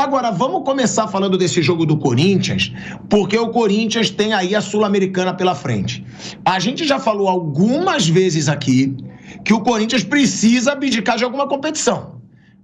Agora, vamos começar falando desse jogo do Corinthians, porque o Corinthians tem aí a Sul-Americana pela frente. A gente já falou algumas vezes aqui que o Corinthians precisa abdicar de alguma competição,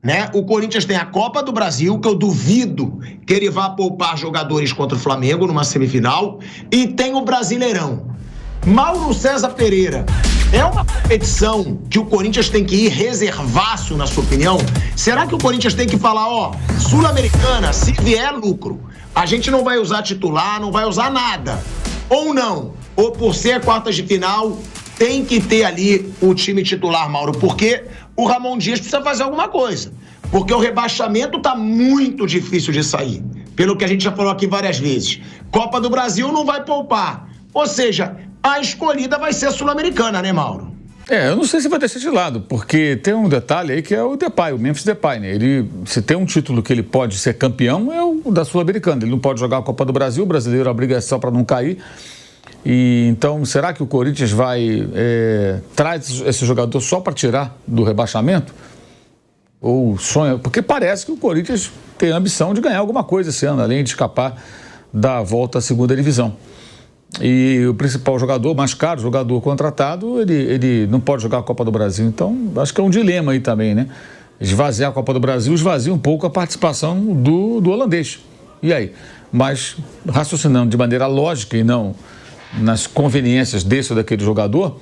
né? O Corinthians tem a Copa do Brasil, que eu duvido que ele vá poupar jogadores contra o Flamengo numa semifinal, e tem o Brasileirão. Mauro César Pereira, é uma competição que o Corinthians tem que ir reservaço, na sua opinião? Será que o Corinthians tem que falar, ó, Sul-Americana, se vier lucro, a gente não vai usar titular, não vai usar nada? Ou não? Ou por ser quartas de final, tem que ter ali o time titular, Mauro? Porque o Ramon Dias precisa fazer alguma coisa. Porque o rebaixamento tá muito difícil de sair. Pelo que a gente já falou aqui várias vezes. Copa do Brasil não vai poupar. Ou seja, a escolhida vai ser a Sul-Americana, né, Mauro? Eu não sei se vai deixar de lado, porque tem um detalhe aí que é o Depay, o Memphis Depay, né? Ele, se tem um título que ele pode ser campeão, é o da Sul-Americana. Ele não pode jogar a Copa do Brasil, o brasileiro, a obrigação para não cair. E então, será que o Corinthians traz esse jogador só para tirar do rebaixamento? Ou sonha? Porque parece que o Corinthians tem a ambição de ganhar alguma coisa esse ano, além de escapar da volta à segunda divisão. E o principal jogador, mais caro, jogador contratado, ele não pode jogar a Copa do Brasil. Então, acho que é um dilema aí também, né? Esvaziar a Copa do Brasil, esvazia um pouco a participação do holandês. E aí? Mas, raciocinando de maneira lógica e não nas conveniências desse ou daquele jogador,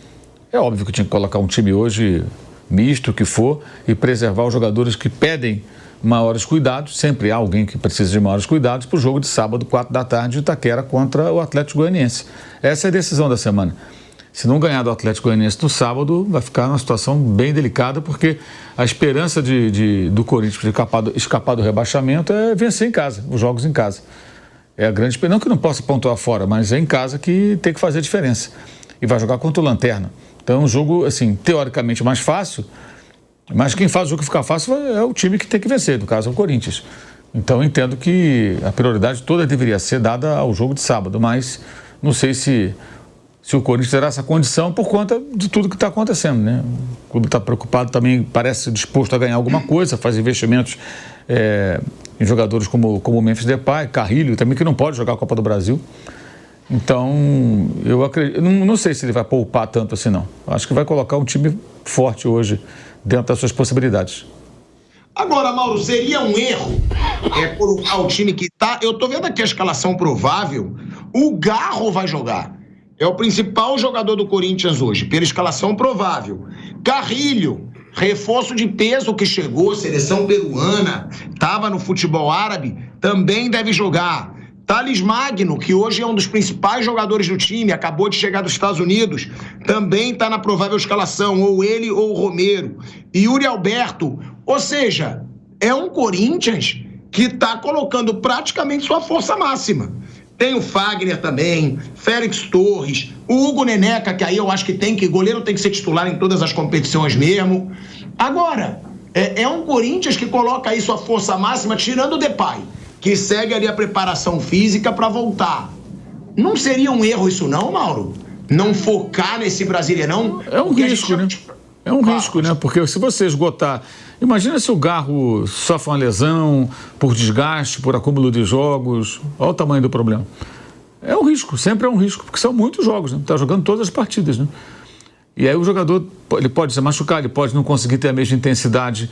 é óbvio que tinha que colocar um time hoje misto, que for, e preservar os jogadores que pedem maiores cuidados. Sempre há alguém que precisa de maiores cuidados para o jogo de sábado, 4 da tarde, de Itaquera contra o Atlético Goianiense. Essa é a decisão da semana. Se não ganhar do Atlético Goianiense no sábado, vai ficar numa situação bem delicada, porque a esperança do Corinthians de escapar do rebaixamento é vencer em casa, os jogos em casa. É a grande esperança, não que não possa pontuar fora, mas é em casa que tem que fazer a diferença. E vai jogar contra o Lanterna. Então é um jogo, assim, teoricamente mais fácil, mas quem faz o jogo ficar fácil é o time que tem que vencer, no caso é o Corinthians. Então eu entendo que a prioridade toda deveria ser dada ao jogo de sábado, mas não sei se o Corinthians terá essa condição por conta de tudo que está acontecendo, né? O clube está preocupado também, parece disposto a ganhar alguma coisa, faz investimentos em jogadores como o Memphis Depay, Carrilho, também que não pode jogar a Copa do Brasil. Então, eu acredito, não sei se ele vai poupar tanto assim, não. Acho que vai colocar um time forte hoje dentro das suas possibilidades. Agora, Mauro, seria um erro colocar o time que tá... Eu tô vendo aqui a escalação provável. O Garro vai jogar. É o principal jogador do Corinthians hoje, pela escalação provável. Carrilho, reforço de peso que chegou, seleção peruana, estava no futebol árabe, também deve jogar. Thales Magno, que hoje é um dos principais jogadores do time, acabou de chegar dos Estados Unidos, também está na provável escalação, ou ele ou o Romero. Yuri Alberto, ou seja, é um Corinthians que está colocando praticamente sua força máxima. Tem o Fagner também, Félix Torres, o Hugo Neneca, que aí eu acho que goleiro tem que ser titular em todas as competições mesmo. Agora, é um Corinthians que coloca aí sua força máxima, tirando o Depay, que segue ali a preparação física para voltar. Não seria um erro isso não, Mauro? Não focar nesse Brasileirão? É um risco, né? É um risco, né? Porque se você esgotar... Imagina se o Garro sofre uma lesão por desgaste, por acúmulo de jogos. Olha o tamanho do problema. É um risco, sempre é um risco, porque são muitos jogos, né? Está jogando todas as partidas, né? E aí o jogador, ele pode se machucar, ele pode não conseguir ter a mesma intensidade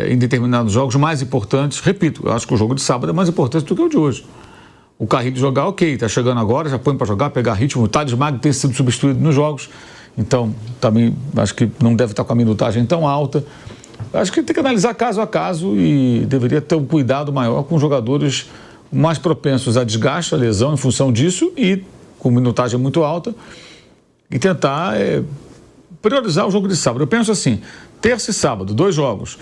em determinados jogos mais importantes. Repito, eu acho que o jogo de sábado é mais importante do que o de hoje. O Carrilho jogar, ok, está chegando agora, já põe para jogar, pegar ritmo. O Thales Magno tem sido substituído nos jogos, então também acho que não deve estar com a minutagem tão alta. Acho que tem que analisar caso a caso e deveria ter um cuidado maior com jogadores mais propensos a desgaste, a lesão em função disso e com minutagem muito alta e tentar priorizar o jogo de sábado. Eu penso assim, terça e sábado, 2 jogos.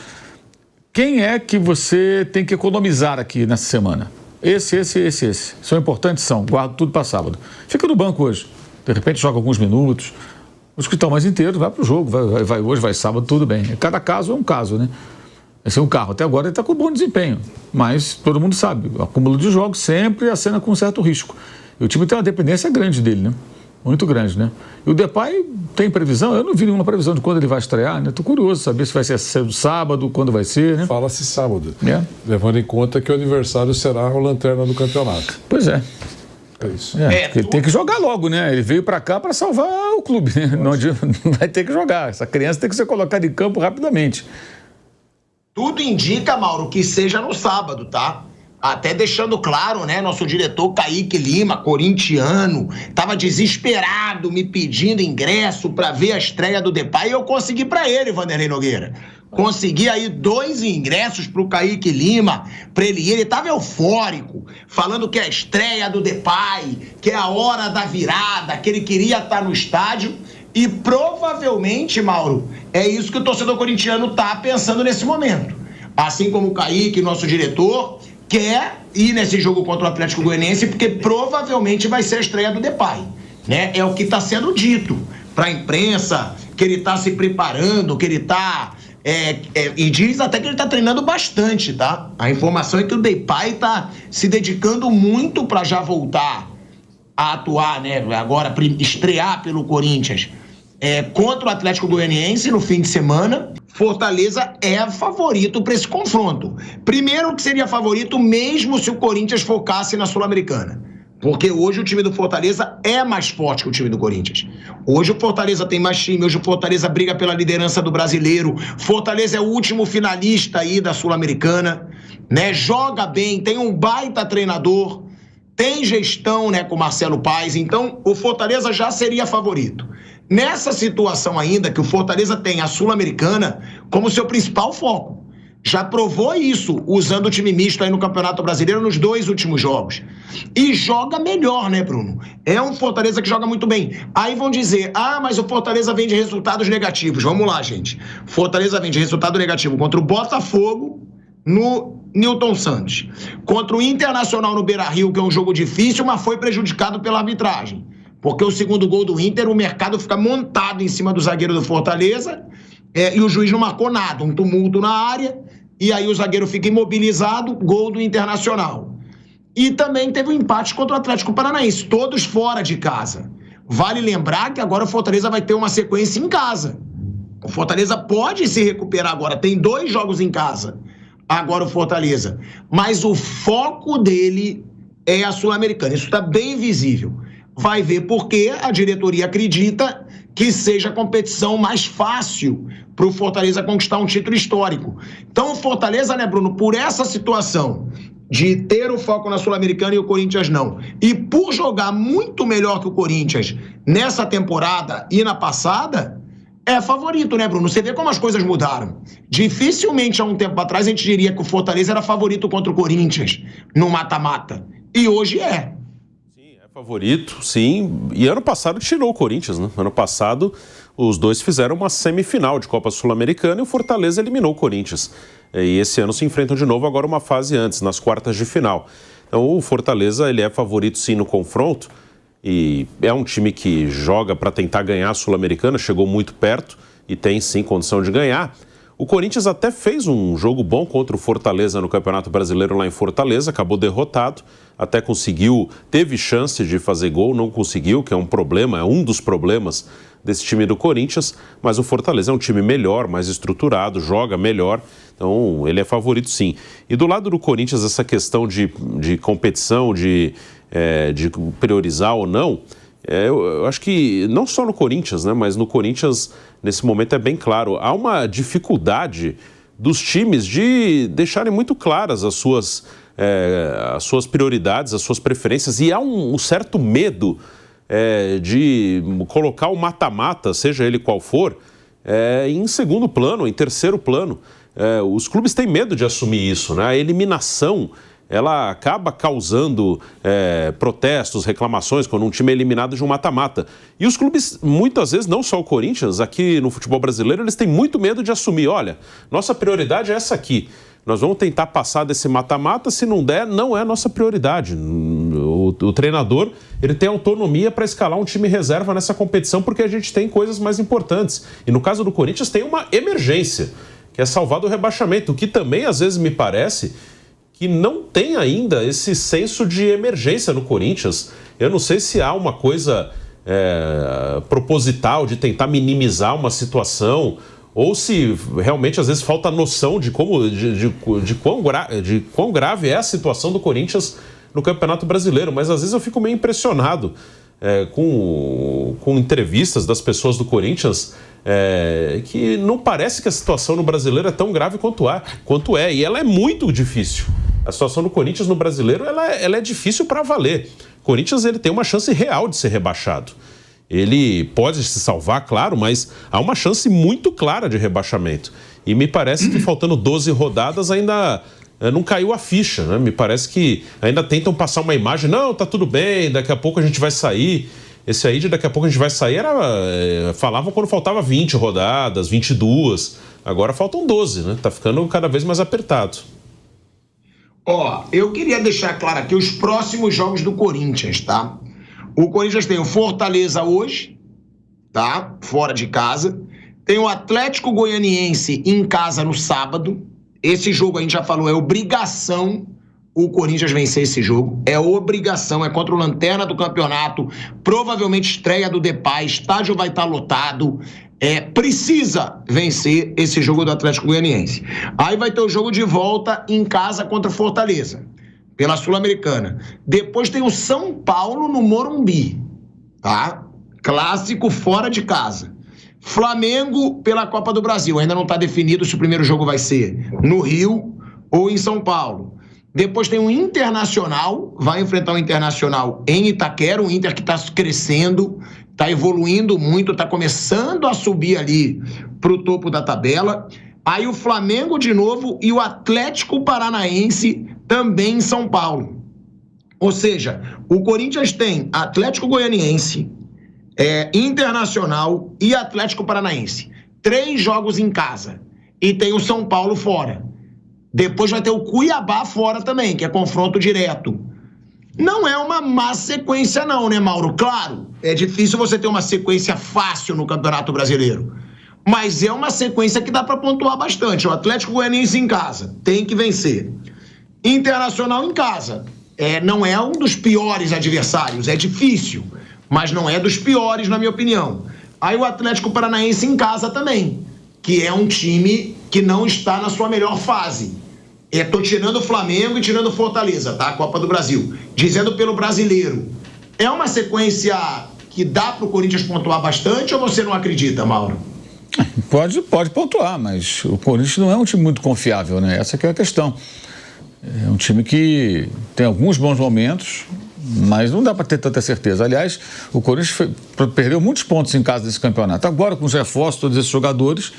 Quem é que você tem que economizar aqui nessa semana? Esse. São importantes? São. Guardo tudo para sábado. Fica no banco hoje. De repente joga alguns minutos. Os que estão mais inteiros, vai para o jogo. Vai hoje, vai sábado, tudo bem. Cada caso é um caso, né? Esse é um carro. Até agora ele está com bom desempenho. Mas todo mundo sabe, o acúmulo de jogos sempre acena com um certo risco. E o time tem uma dependência grande dele, né? Muito grande, né? E o Depay tem previsão? Eu não vi nenhuma previsão de quando ele vai estrear, né? Estou curioso saber se vai ser sábado, quando vai ser, né? Fala-se sábado, levando em conta que o aniversário será o lanterna do campeonato. Pois é. É isso. Porque ele tem que jogar logo, né? Ele veio para cá para salvar o clube, né? Não vai ter que jogar. Essa criança tem que ser colocada em campo rapidamente. Tudo indica, Mauro, que seja no sábado, tá? Até deixando claro, né? Nosso diretor Kaique Lima, corintiano, tava desesperado, me pedindo ingresso para ver a estreia do Depay e eu consegui para ele, Vanderlei Nogueira. Consegui aí 2 ingressos pro Kaique Lima, pra ele ir. Ele tava eufórico, falando que é a estreia do Depay, que é a hora da virada, que ele queria estar no estádio. E provavelmente, Mauro, é isso que o torcedor corintiano tá pensando nesse momento. Assim como o Kaique, nosso diretor, quer ir nesse jogo contra o Atlético Goianiense, porque provavelmente vai ser a estreia do Depay, né? É o que tá sendo dito pra imprensa, que ele tá se preparando, que ele tá... e diz até que ele tá treinando bastante, tá? A informação é que o Depay tá se dedicando muito para já voltar a atuar, né? Agora, estrear pelo Corinthians contra o Atlético Goianiense no fim de semana. Fortaleza é favorito para esse confronto. Primeiro que seria favorito mesmo se o Corinthians focasse na Sul-Americana. Porque hoje o time do Fortaleza é mais forte que o time do Corinthians. Hoje o Fortaleza tem mais time, hoje o Fortaleza briga pela liderança do Brasileiro. Fortaleza é o último finalista aí da Sul-Americana, né? Joga bem, tem um baita treinador, tem gestão, né, com o Marcelo Paes. Então o Fortaleza já seria favorito. Nessa situação ainda que o Fortaleza tem a Sul-Americana como seu principal foco. Já provou isso usando o time misto aí no Campeonato Brasileiro nos 2 últimos jogos. E joga melhor, né, Bruno? É um Fortaleza que joga muito bem. Aí vão dizer, mas o Fortaleza vem de resultados negativos. Vamos lá, gente. Fortaleza vem de resultado negativo contra o Botafogo no Newton Santos. Contra o Internacional no Beira-Rio, que é um jogo difícil, mas foi prejudicado pela arbitragem. Porque o segundo gol do Inter, o mercado fica montado em cima do zagueiro do Fortaleza e o juiz não marcou nada. Um tumulto na área. E aí o zagueiro fica imobilizado, gol do Internacional. E também teve um empate contra o Atlético Paranaense, todos fora de casa. Vale lembrar que agora o Fortaleza vai ter uma sequência em casa. O Fortaleza pode se recuperar agora, tem 2 jogos em casa, agora o Fortaleza. Mas o foco dele é a Sul-Americana, isso está bem visível. Vai ver porque a diretoria acredita que seja a competição mais fácil para o Fortaleza conquistar um título histórico. Então o Fortaleza, né, Bruno, por essa situação de ter o foco na Sul-Americana e o Corinthians não, e por jogar muito melhor que o Corinthians nessa temporada e na passada, é favorito, né, Bruno? Você vê como as coisas mudaram. Dificilmente há um tempo atrás a gente diria que o Fortaleza era favorito contra o Corinthians no mata-mata. E hoje é. Favorito, sim. E ano passado tirou o Corinthians, né? Ano passado os dois fizeram uma semifinal de Copa Sul-Americana e o Fortaleza eliminou o Corinthians. E esse ano se enfrentam de novo, agora uma fase antes, nas quartas de final. Então o Fortaleza, ele é favorito sim no confronto e é um time que joga para tentar ganhar a Sul-Americana, chegou muito perto e tem sim condição de ganhar. O Corinthians até fez um jogo bom contra o Fortaleza no Campeonato Brasileiro lá em Fortaleza, acabou derrotado, até conseguiu, teve chance de fazer gol, não conseguiu, que é um problema, é um dos problemas desse time do Corinthians, mas o Fortaleza é um time melhor, mais estruturado, joga melhor, então ele é favorito sim. E do lado do Corinthians, essa questão de competição, de priorizar ou não, eu acho que não só no Corinthians, né, mas no Corinthians, nesse momento é bem claro, há uma dificuldade dos times de deixarem muito claras as suas prioridades, as suas preferências, e há um certo medo de colocar o mata-mata, seja ele qual for, em segundo plano, em terceiro plano. Os clubes têm medo de assumir isso, né? A eliminação, ela acaba causando protestos, reclamações quando um time é eliminado de um mata-mata. E os clubes, muitas vezes, não só o Corinthians, aqui no futebol brasileiro, eles têm muito medo de assumir. Olha, nossa prioridade é essa aqui. Nós vamos tentar passar desse mata-mata, se não der, não é nossa prioridade. O treinador, ele tem autonomia para escalar um time reserva nessa competição, porque a gente tem coisas mais importantes. E no caso do Corinthians tem uma emergência, que é salvar do rebaixamento, o que também às vezes me parece que não tem ainda esse senso de emergência no Corinthians. Eu não sei se há uma coisa proposital de tentar minimizar uma situação, ou se realmente às vezes falta noção de quão grave é a situação do Corinthians no Campeonato Brasileiro. Mas às vezes eu fico meio impressionado com entrevistas das pessoas do Corinthians, que não parece que a situação no Brasileiro é tão grave quanto é, e ela é muito difícil. A situação do Corinthians no Brasileiro ela é difícil para valer. O Corinthians ele tem uma chance real de ser rebaixado. Ele pode se salvar, claro, mas há uma chance muito clara de rebaixamento. E me parece que faltando 12 rodadas ainda não caiu a ficha, né? Me parece que ainda tentam passar uma imagem, não, tá tudo bem, daqui a pouco a gente vai sair. Esse aí de daqui a pouco a gente vai sair falavam quando faltava 20 rodadas, 22. Agora faltam 12, né? Tá ficando cada vez mais apertado. Eu queria deixar claro aqui os próximos jogos do Corinthians, tá? O Corinthians tem o Fortaleza hoje, tá? Fora de casa. Tem o Atlético Goianiense em casa no sábado. Esse jogo a gente já falou, é obrigação o Corinthians vencer esse jogo. É obrigação, é contra o lanterna do campeonato. Provavelmente estreia do Depay, estádio vai estar lotado. Precisa vencer esse jogo do Atlético Goianiense. Aí vai ter o jogo de volta em casa contra o Fortaleza, pela Sul-Americana. Depois tem o São Paulo no Morumbi, tá? Clássico fora de casa. Flamengo pela Copa do Brasil. Ainda não está definido se o primeiro jogo vai ser no Rio ou em São Paulo. Depois tem o Internacional, vai enfrentar o Internacional em Itaquera, o Inter que está crescendo, está evoluindo muito, está começando a subir ali para o topo da tabela. Aí o Flamengo de novo e o Atlético Paranaense também em São Paulo. Ou seja, o Corinthians tem Atlético Goianiense, Internacional e Atlético Paranaense. 3 jogos em casa. E tem o São Paulo fora. Depois vai ter o Cuiabá fora também, que é confronto direto. Não é uma má sequência não, né, Mauro? Claro, é difícil você ter uma sequência fácil no Campeonato Brasileiro. Mas é uma sequência que dá para pontuar bastante. O Atlético Goianiense em casa, tem que vencer. Internacional em casa. Não é um dos piores adversários, é difícil, mas não é dos piores, na minha opinião. Aí o Atlético Paranaense em casa também, que é um time que não está na sua melhor fase. Tô tirando o Flamengo e tirando o Fortaleza, tá? Copa do Brasil. Dizendo pelo brasileiro. É uma sequência que dá pro Corinthians pontuar bastante ou você não acredita, Mauro? Pode pontuar, mas o Corinthians não é um time muito confiável, né? Essa que é a questão. É um time que tem alguns bons momentos, mas não dá para ter tanta certeza. Aliás, o Corinthians perdeu muitos pontos em casa desse campeonato. Agora, com os reforços, todos esses jogadores,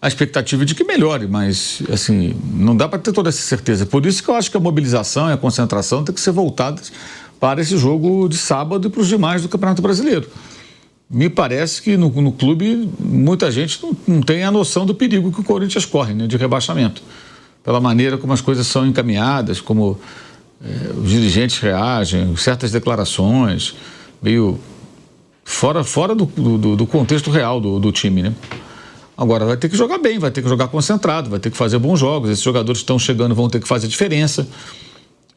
a expectativa é de que melhore, mas, assim, não dá para ter toda essa certeza. Por isso que eu acho que a mobilização e a concentração tem que ser voltadas para esse jogo de sábado e para os demais do Campeonato Brasileiro. Me parece que no clube muita gente não tem a noção do perigo que o Corinthians corre, né, de rebaixamento. Pela maneira como as coisas são encaminhadas, como os dirigentes reagem, certas declarações, meio fora do contexto real do time, né? Agora vai ter que jogar bem, vai ter que jogar concentrado, vai ter que fazer bons jogos. Esses jogadores que estão chegando vão ter que fazer diferença.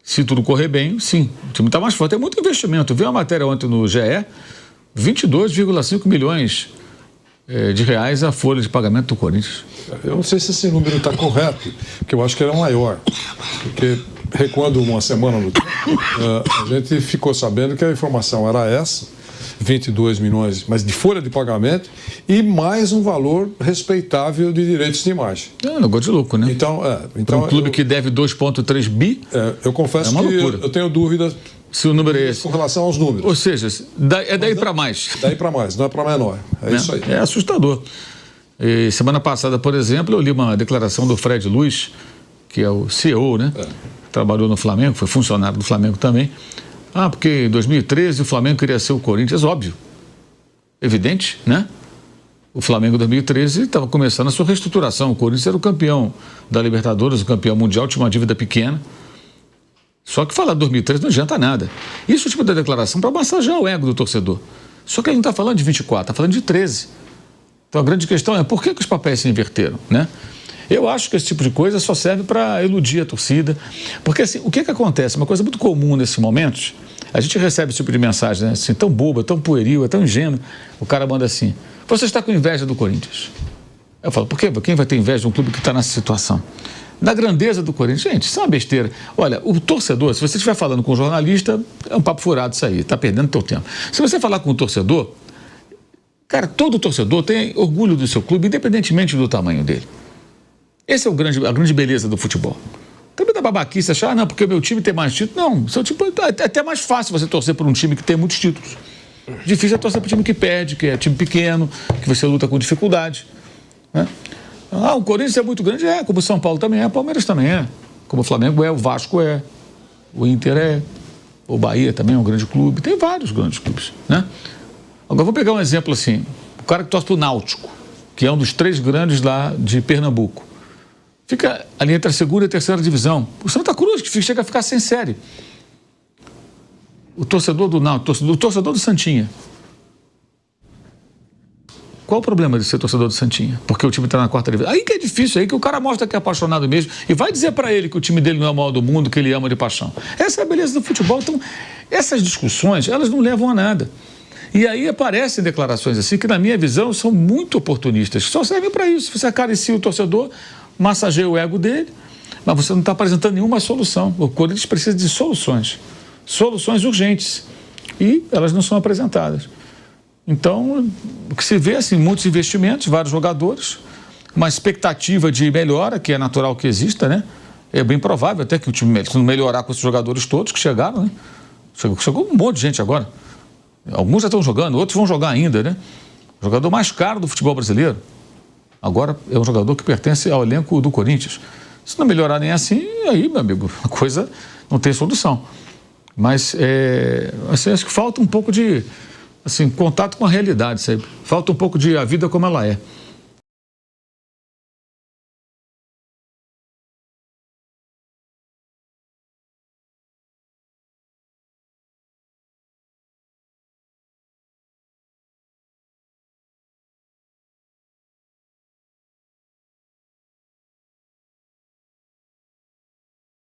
Se tudo correr bem, sim, o time está mais forte. Tem muito investimento. Eu vi uma matéria ontem no GE, 22,5 milhões de reais a folha de pagamento do Corinthians. Eu não sei se esse número está correto, porque eu acho que era maior. Porque recuando uma semana no tempo, a gente ficou sabendo que a informação era essa, 22 milhões, mas de folha de pagamento e mais um valor respeitável de direitos de imagem. É um negócio de louco, né? Então para um clube que deve 2,3 bi, eu confesso que eu tenho dúvidas se o número é esse. Com relação aos números. Ou seja, daí para mais. Daí para mais, não é para menor. Isso aí. É assustador. E semana passada, por exemplo, eu li uma declaração do Fred Luiz, que é o CEO, né? Trabalhou no Flamengo, foi funcionário do Flamengo também. Porque em 2013 o Flamengo queria ser o Corinthians, óbvio. Evidente, né? O Flamengo em 2013 estava começando a sua reestruturação. O Corinthians era o campeão da Libertadores, o campeão mundial, tinha uma dívida pequena. Só que falar de 2013 não adianta nada. Isso é o tipo de declaração para massagear o ego do torcedor. Só que ele não está falando de 24, está falando de 13. Então a grande questão é por que os papéis se inverteram, né? Eu acho que esse tipo de coisa só serve para iludir a torcida. Porque assim, o que acontece? Uma coisa muito comum nesses momentos, A gente recebe esse tipo de mensagem, né? Assim, tão boba, tão pueril, tão ingênuo. O cara manda assim: você está com inveja do Corinthians? Eu falo: por quê? Quem vai ter inveja de um clube que está nessa situação? Da grandeza do Corinthians. Gente, isso é uma besteira. Olha, o torcedor, se você estiver falando com um jornalista, é um papo furado isso aí, está perdendo teu tempo. Se você falar com um torcedor, cara, todo torcedor tem orgulho do seu clube, independentemente do tamanho dele. Essa é a grande beleza do futebol. Também da babaquice achar, não, porque o meu time tem mais títulos. Não, seu time é até mais fácil você torcer por um time que tem muitos títulos. Difícil é torcer por um time que perde, que é time pequeno, que você luta com dificuldade, né? Ah, o Corinthians é muito grande, como o São Paulo também é, o Palmeiras também é, como o Flamengo é, o Vasco é, o Inter é, o Bahia também é um grande clube, tem vários grandes clubes, né? Agora vou pegar um exemplo assim, o cara que torce pro Náutico, que é um dos 3 grandes lá de Pernambuco, fica ali entre a segunda e a terceira divisão. O Santa Cruz, que chega a ficar sem série. O torcedor do Náutico, o torcedor do Santinha. Qual o problema de ser torcedor do Santinha? Porque o time está na 4ª divisão. Aí que é difícil, aí que o cara mostra que é apaixonado mesmo e vai dizer para ele que o time dele não é o maior do mundo, que ele ama de paixão. Essa é a beleza do futebol. Então, essas discussões, elas não levam a nada. E aí aparecem declarações assim que, na minha visão, são muito oportunistas. Só servem para isso. Você acaricia o torcedor, massageia o ego dele, mas você não está apresentando nenhuma solução. O Corinthians precisa de soluções. Soluções urgentes. E elas não são apresentadas. Então, o que se vê, assim, muitos investimentos, vários jogadores, uma expectativa de melhora, que é natural que exista, né? É bem provável até que o time melhorar com esses jogadores todos que chegaram, né? Chegou um monte de gente agora. Alguns já estão jogando, outros vão jogar ainda, né? O jogador mais caro do futebol brasileiro. Agora é um jogador que pertence ao elenco do Corinthians. Se não melhorar nem assim, aí, meu amigo, a coisa não tem solução. Mas, assim, acho que falta um pouco de... assim, contato com a realidade, sabe? Falta um pouco de a vida como ela é.